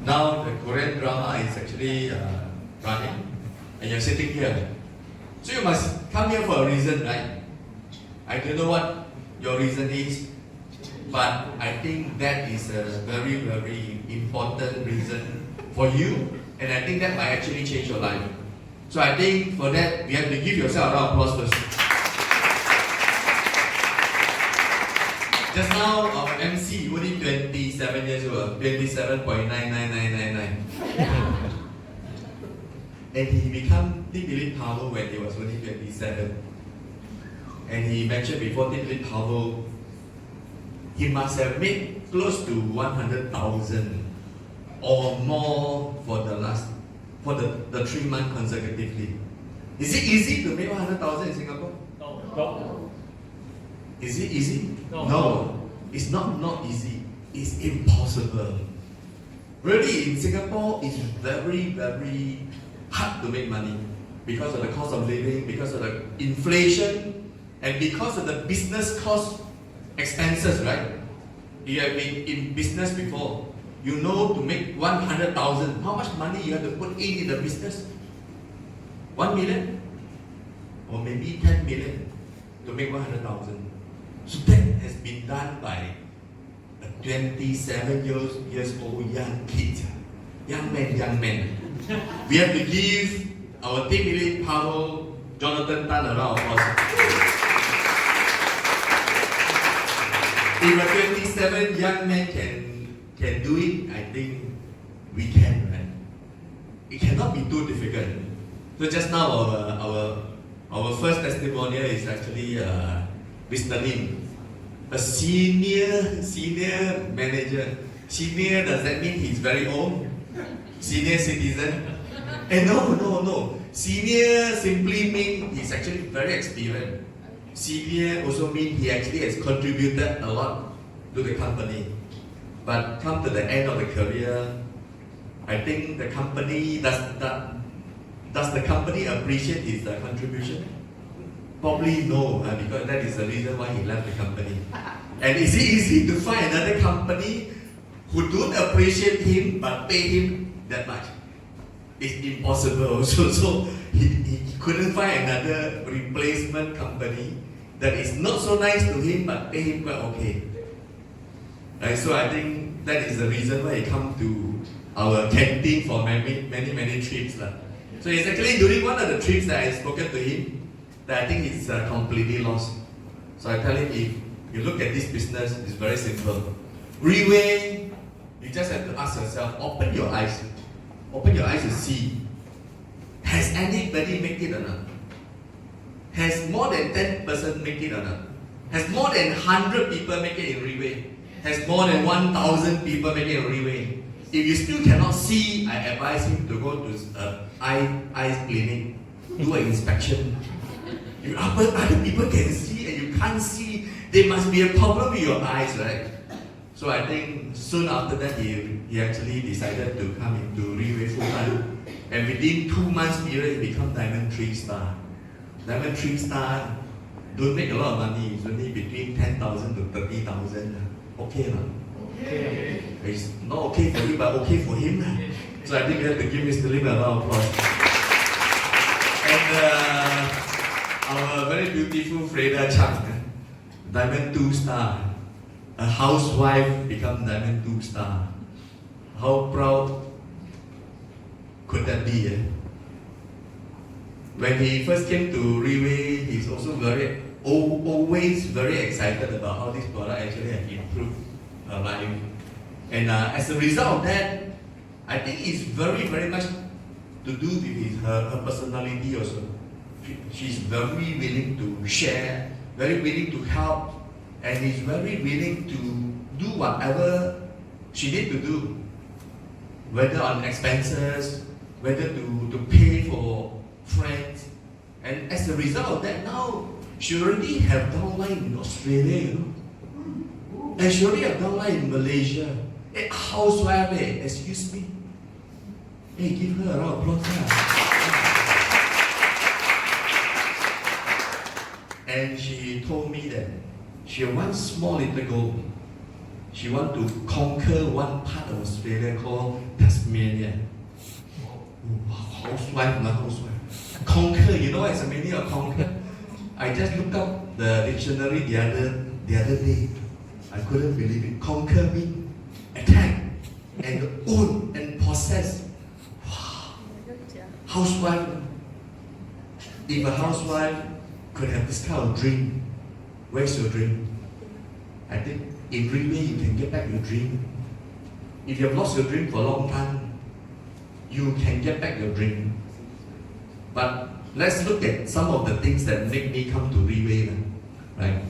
Now the Korean drama is actually running, and you're sitting here. So you must come here for a reason, right? I don't know what your reason is, but I think that is a very, very important reason for you, and I think that might actually change your life. So I think for that, we have to give yourself a round of applause first. Just now, our MC, only 27 years old, 27.99999. And he became team elite power when he was only 27. And he mentioned before team elite power, he must have made close to 100,000 or more for the 3 months consecutively. Is it easy to make 100,000 in Singapore? No. Is it easy? No. It's not easy. It's impossible. Really, in Singapore, it's very, very hard to make money because of the cost of living, because of the inflation, and because of the business cost expenses, right? You have been in business before. You know, to make 100,000, how much money you have to put in the business? 1 million? Or maybe 10 million to make 100,000. So that has been done by a 27 years old young kid, young man. We have to give our team elite power, Jonathan Tan, a round of applause. If a 27 young man can do it, I think we can, right? It cannot be too difficult. So just now our first testimonial is actually Mr. Lim, a senior manager. Senior, does that mean he's very old? Senior citizen? No. Senior simply means he's actually very experienced. Senior also means he actually has contributed a lot to the company. But come to the end of the career, I think the company, does the company appreciate his contribution? Probably no, because that is the reason why he left the company. And is it easy to find another company who don't appreciate him but pay him that much? It's impossible also. So he couldn't find another replacement company that is not so nice to him but pay him quite okay. Right, so I think that is the reason why he come to our canteen for many trips. So it's actually during one of the trips that I spoken to him that I think he's completely lost. So I tell him, if you look at this business, it's very simple. Riway, you just have to ask yourself, open your eyes to see, has anybody make it or not? Has more than 10% make it or not? Has more than 100 people make it in Riway? Has more than 1,000 people make it in Riway? If you still cannot see, I advise him to go to eye clinic, do an inspection. If other people can see and you can't see, there must be a problem with your eyes, right? So I think soon after that, he actually decided to come into Riway full time. And within 2 months period, he become Diamond 3 star. Diamond 3 star don't make a lot of money. It's only between 10,000 to 30,000. Okay, lah. Okay. It's not okay for you, but okay for him. So I think we have to give Mr. Lim a round of applause. And our very beautiful Freda Chang, Diamond 2 star. A housewife become Diamond 2 star. How proud could that be? When he first came to Riway, he's also always very excited about how this product actually has improved her life. And as a result of that, I think it's very, very much to do with her personality also. She's very willing to share, very willing to help, and is very willing to do whatever she needs to do, whether on expenses, whether to pay for friends. And as a result of that, now she already have downline in Australia, and she already have downline in Malaysia. A housewife, excuse me. Hey, give her a round of applause. And she told me that she wants small little goal. She wants to conquer one part of Australia called Tasmania. Tasmania. Housewife, not housewife. Conquer, you know what is the meaning of conquer? I just looked up the dictionary the other day. I couldn't believe it. Conquer means attack and own and possess. Wow. Housewife. If a housewife could have this kind of dream, where's your dream? I think in Riway you can get back your dream. If you have lost your dream for a long time, you can get back your dream. But let's look at some of the things that make me come to Riway, right?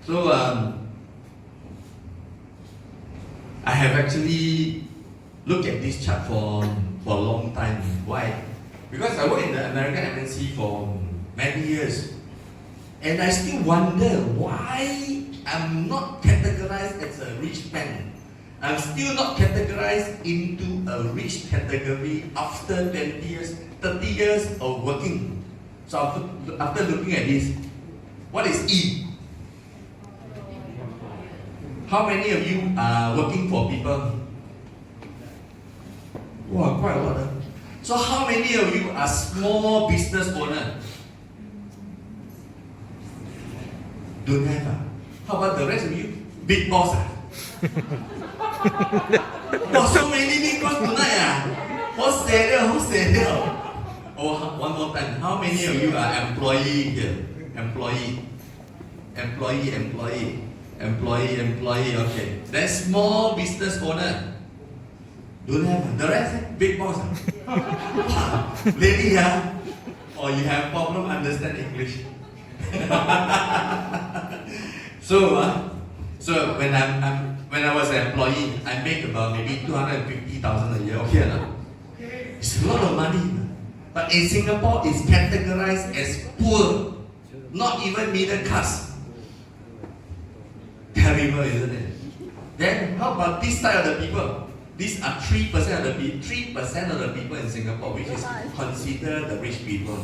So I have actually looked at this chart for a long time. Why? Because I worked in the American MNC for many years, and I still wonder why I'm not categorized as a rich man. I'm still not categorized into a rich category after 20 years, 30 years of working. So after looking at this, what is E? How many of you are working for people? Wow, quite a lot. Huh? So how many of you are small business owner? Don't have. How about the rest of you? Big boss. Oh, so many big boss tonight. What's there? Oh, one more time. How many of you are employee here? Employee. Okay. Then small business owner. Don't have. The rest, big boss. Lady, or you have problem understand English. So when I was an employee, I make about maybe 250,000 a year. Okay, no? It's a lot of money. But in Singapore, it's categorized as poor, not even middle class. Terrible, isn't it? Then how about this side of the people? These are 3% of the people in Singapore, which is considered the rich people.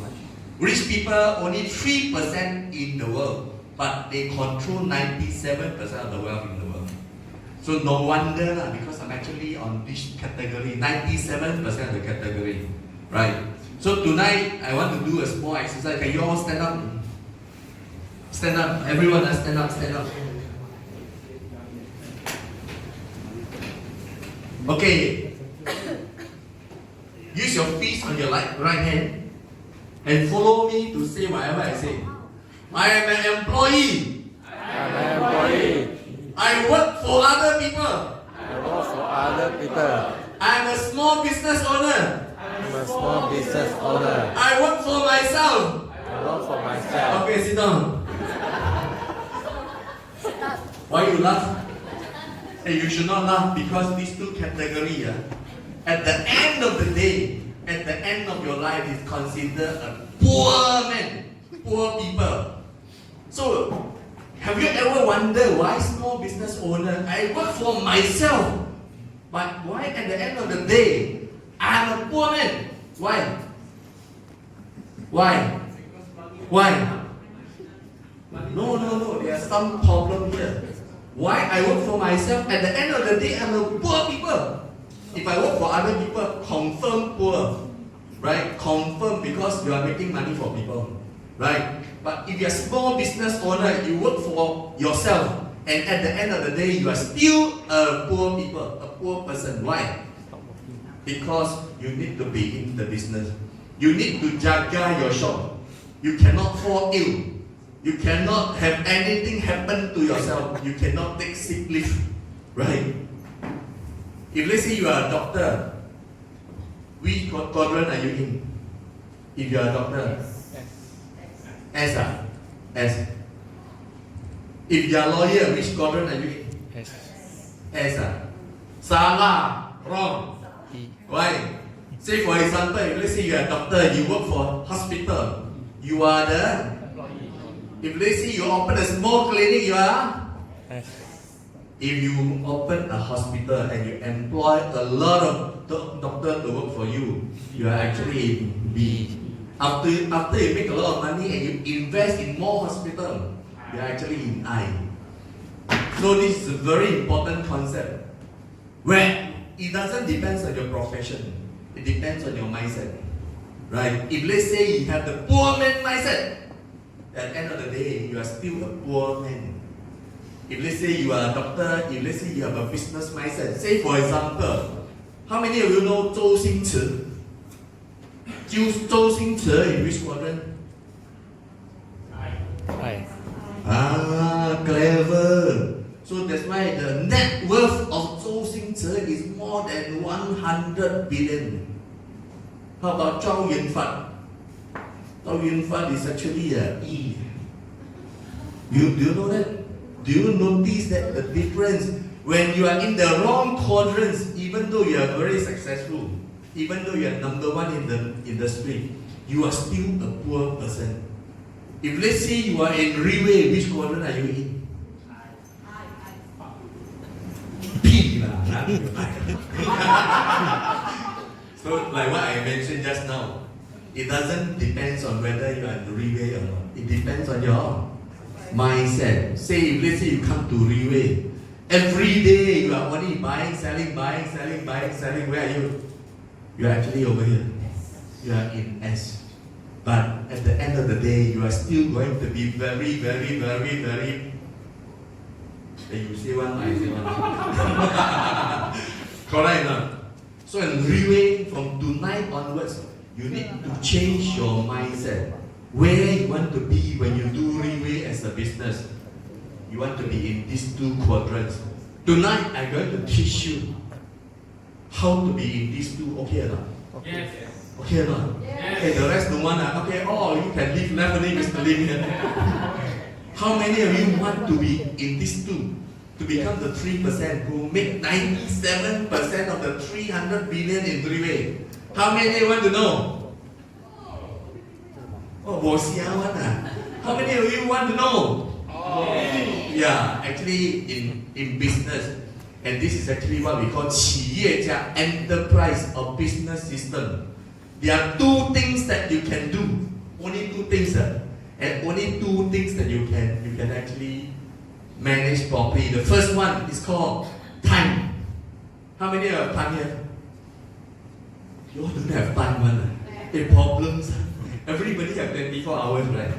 Rich people only 3% in the world, but they control 97% of the wealth in the world. So no wonder because I'm actually on this category, 97% of the category, right? So tonight I want to do a small exercise. Can you all stand up? Stand up, everyone, stand up. Okay, use your fist on your right hand and follow me to say whatever I say. I am an employee. I work for other people. I am a small business owner. I work for myself. Okay, sit down. Why you laugh? Hey, you should not laugh because these two categories, at the end of the day, at the end of your life, is considered a poor man, poor people. So, have you ever wondered why small business owner? I work for myself, but why at the end of the day, I'm a poor man? Why? No, there's some problem here. Why I work for myself? At the end of the day, I'm a poor people. If I work for other people, confirm poor, right? Confirm because you are making money for people, right? But if you're a small business owner, you work for yourself, and at the end of the day, you are still a poor people, a poor person. Why? Because you need to be in the business. You need to jaga your shop. You cannot fall ill. You cannot have anything happen to yourself. You cannot take sick leave, right? If let's say you are a doctor, which quadrant are you in? If you are a doctor, S. If you are a lawyer, which quadrant are you in? S. Salah, wrong. Why? Say for example, if let's say you are a doctor, you work for hospital, you are the. If let's say you open a small clinic, you are. If you open a hospital and you employ a lot of doctors to work for you, you are actually in B. After you make a lot of money and you invest in more hospital, you are actually in I. So this is a very important concept. Where it doesn't depend on your profession. It depends on your mindset. Right? If let's say you have the poor man mindset, at the end of the day, you are still a poor man. If let's say you are a doctor, if let's say you have a business mindset, say for example, how many of you know Zhou Xingci? Zhou Xingci in which quadrant? Aye. Ah, clever. So that's why the net worth of Zhou Xingci is more than 100 billion. How about Zhao Yunfan? Zhao Yunfan is actually a E. Do you know that? Do you notice that the difference when you are in the wrong quadrants, even though you are very successful, even though you are number one in the industry, you are still a poor person. If let's say you are in Riway, which quadrant are you in? P lah. So like what I mentioned just now, it doesn't depend on whether you are in Riway or not. It depends on your mindset. Say if let's say you come to Riway, every day you are only buying, selling. Where are you? You are actually over here. You are in S. But at the end of the day, you are still going to be very. You say one, I say one. Correct or not? So in Riway, from tonight onwards, you need to change your mindset. Where you want to be when you do Riway as a business. You want to be in these two quadrants. Tonight, I'm going to teach you how to be in these two. Okay or not? Yes. Okay or not? Yes. Okay, the rest don't want to. Okay, you can leave left only Mr. Lim here. How many of you want to be in these two? To become the 3% who make 97% of the 300 billion in Riway. How many want to know? How many of you want to know? Yeah, actually in business, and this is actually what we call 企业家 enterprise or business system. There are two things that you can do. Only two things, and only two things that you can actually manage properly. The first one is called time. How many have time here? You all don't have time, one. The problems. Everybody have 24 hours, right?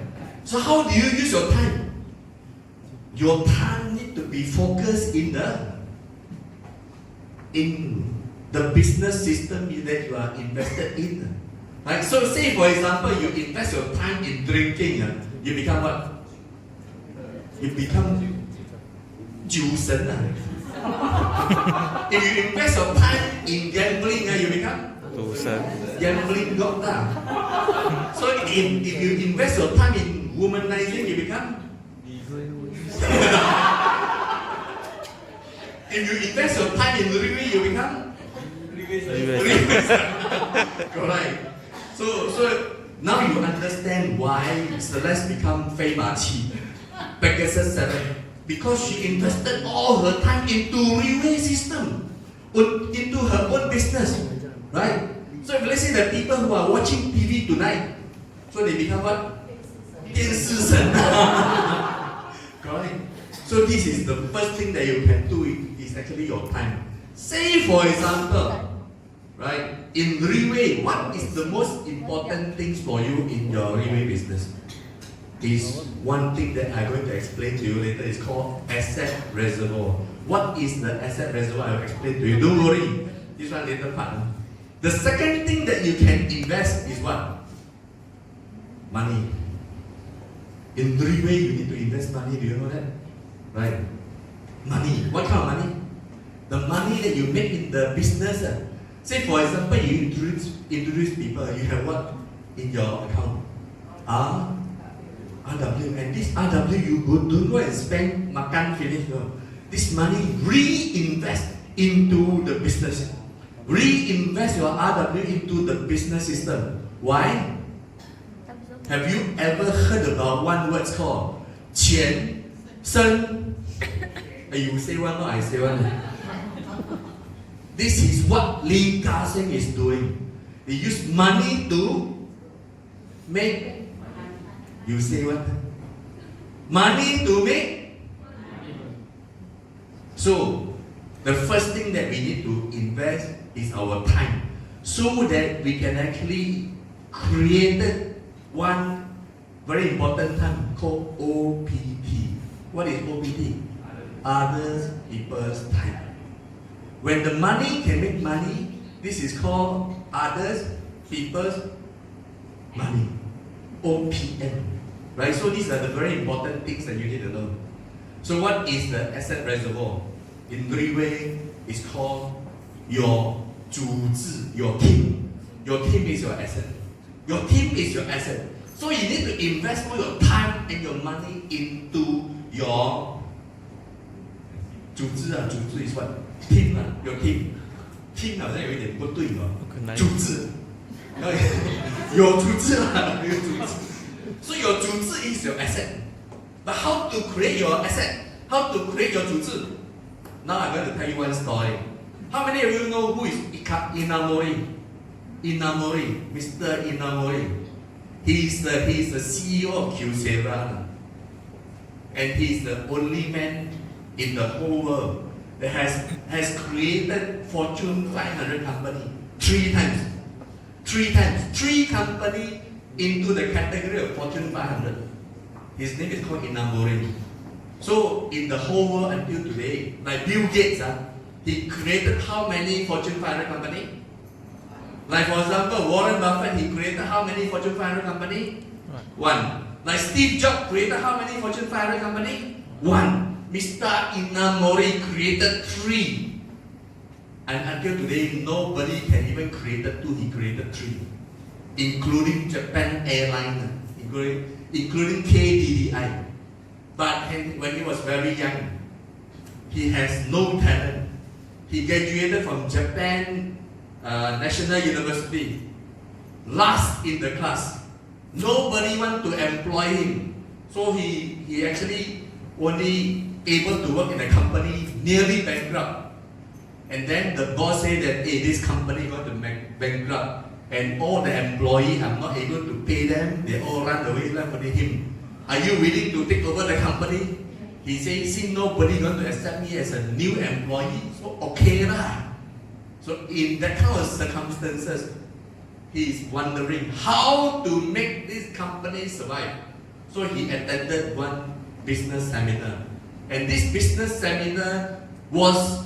So how do you use your time? Your time need to be focused in the business system that you are invested in. Right? So say for example, you invest your time in drinking, you become what? You become 酒神. If you invest your time in gambling, you become gambling god. So if you invest your time in womanizing, you become if you invest your time in Riway, you become correct. So now you understand why Celeste become Fei Ma Qi, Pegasus1, because she invested all her time into Riway system, into her own business, right? So if let's say the people who are watching TV tonight, so they become what? 电视神. Correct. So this is the first thing that you can do is actually your time. Say for example, right? In Riway, what is the most important things for you in your Riway business? Is one thing that I'm going to explain to you later. It's called asset reservoir. What is the asset reservoir? I'll explain to you. Don't worry. This one later part. The second thing that you can invest is what? Money. In Riway, you need to invest money. Do you know that? Right? Money. What kind of money? The money that you make in the business. Say for example, you introduce people. You have what in your account? RW, and this RW you don't go and spend makan finish. No. This money reinvest into the business. Reinvest your RW into the business system. Why? Have you ever heard about one word called 钱生? You say one or I say one? This is what Lee Ka-shing is doing. They use money to make. You say what? Money to make. So the first thing that we need to invest is our time, so that we can actually create one very important term called OPT. What is OPT? Others people's time. When the money can make money, this is called others people's money. OPM. Right? So these are the very important things that you need to know. So what is the asset reservoir? In Riway, it's called your 组织, your team. Your team is your asset. Your team is your asset. So you need to invest all your time and your money into your 组织啊，组织 is what? Team 啊 your team. Team 好像有一点不对哦。组织。有组织啦，有组织。So your 组织 is your asset. But how to create your asset? How to create your 组织? Now I'm going to tell you one story. How many of you know who is Inamori? Inamori, Mr. Inamori. He's the CEO of Kyocera. And he's the only man in the whole world that has created Fortune 500 company 3 times. 3 times. 3 company into the category of Fortune 500. His name is called Inamori. So in the whole world until today, like Bill Gates, he created how many Fortune 500 company? Like for example, Warren Buffett, he created how many Fortune 500 company? 1. Like Steve Jobs created how many Fortune 500 company? 1. Mr. Inamori created 3. And until today, nobody can even create 2. He created 3. Including Japan Airlines, including KDDI. But when he was very young, he has no talent. He graduated from Japan National University, last in the class. Nobody want to employ him. So he actually only able to work in a company nearly bankrupt. And then the boss said that, hey, this company going to bankrupt. And all the employees are not able to pay them. They all run away from him. Are you willing to take over the company? He says, see, nobody going to accept me as a new employee. So okay lah. So in that kind of circumstances, he is wondering how to make this company survive. So he attended one business seminar. And this business seminar was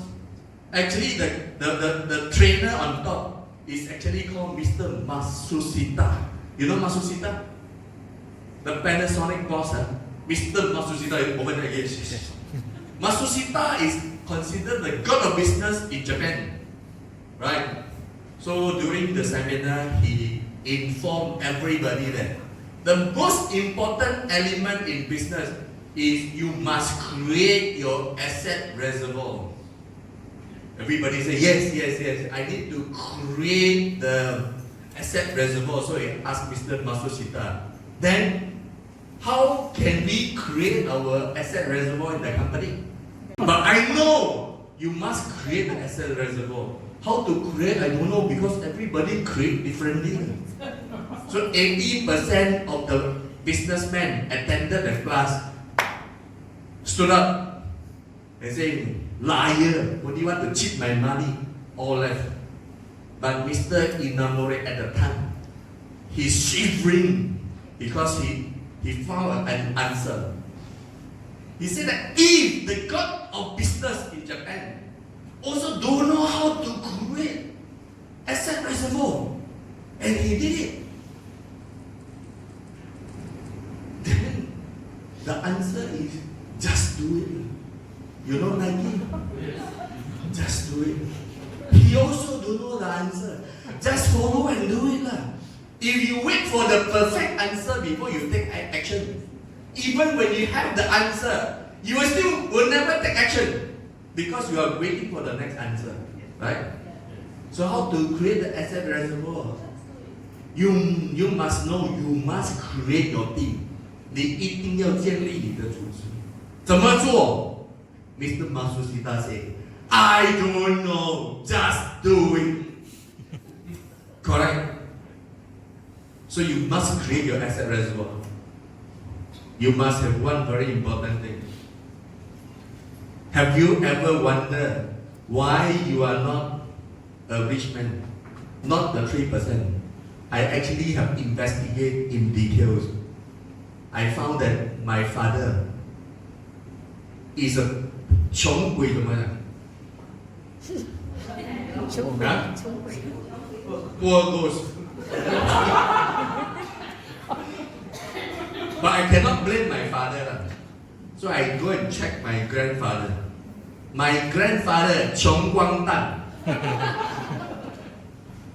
actually the trainer on top is actually called Mr. Matsushita. You know Matsushita? The Panasonic boss, Mr. Matsushita is over there again. Matsushita is considered the god of business in Japan. Right? So during the seminar, he informed everybody that the most important element in business is you must create your asset reservoir. Everybody say, yes, I need to create the asset reservoir. So he asked Mr. Matsushita, then how can we create our asset reservoir in the company? But I know you must create the asset reservoir. How to create, I don't know, because everybody create differently. So 80% of the businessmen attended the class, stood up and said, liar, what do you want to cheat my money? All left. But Mr. Inamori at the time, he's shivering because he found an answer. He said that if the god of business in Japan also don't know how to create asset reservoir, and he did it, then the answer is just do it. You know Nike? Just do it. He also don't know the answer. Just follow and do it lah. If you wait for the perfect answer before you take action, even when you have the answer, you will never take action because you are waiting for the next answer, right? So how to create the asset reservoir? You must know, you must create your team. 你一定要建立你的组织。怎么做 ？Mr. Matsushita said, I don't know, just do it. Correct? So you must create your asset reservoir. You must have one very important thing. Have you ever wondered why you are not a rich man, not the 3%. I actually have investigated in details. I found that my father is a 穷鬼怎么样？ Huh? Poor ghost. But I cannot blame my father lah. So I go and check my grandfather. My grandfather 穷光蛋.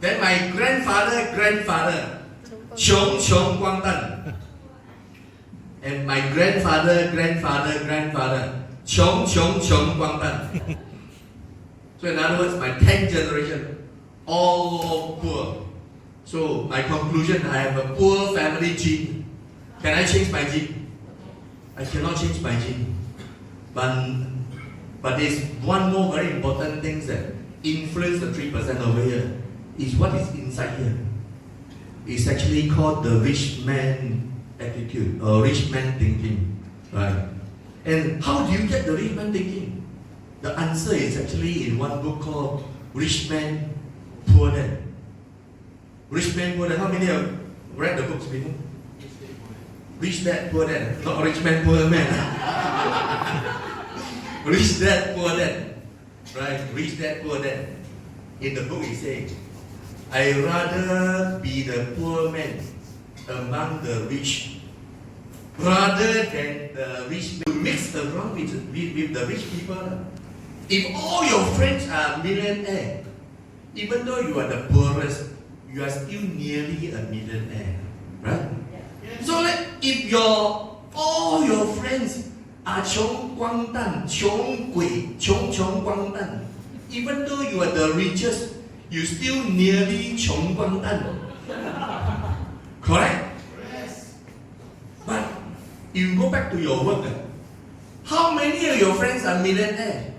Then my grandfather 穷光蛋. And my grandfather 穷光蛋. So in other words, my 10th generation, all poor. So my conclusion, I have a poor family gene. Can I change my gene? I cannot change my gene. But there's one more very important thing that influence the 3% over here, is what is inside here. It's actually called the rich man attitude, or rich man thinking. Right? And how do you get the rich man thinking? The answer is actually in one book called Rich Man, Poor Dad. Rich Man, Poor Dad. How many have read the books before? Rich Dad, Poor Dad. Not Rich Man, Poor Man. Rich Dad, Poor Dad. Right? Rich Dad, Poor Dad. In the book it says, I rather be the poor man among the rich rather than the rich man. You mix around with the rich people. If all your friends are millionaire, even though you are the poorest, you are still nearly a millionaire, right? So if all your friends are 穷光蛋, 穷鬼, 穷光蛋, even though you are the richest, you still nearly 穷光蛋. Correct? Yes. But you go back to your work. How many of your friends are millionaire?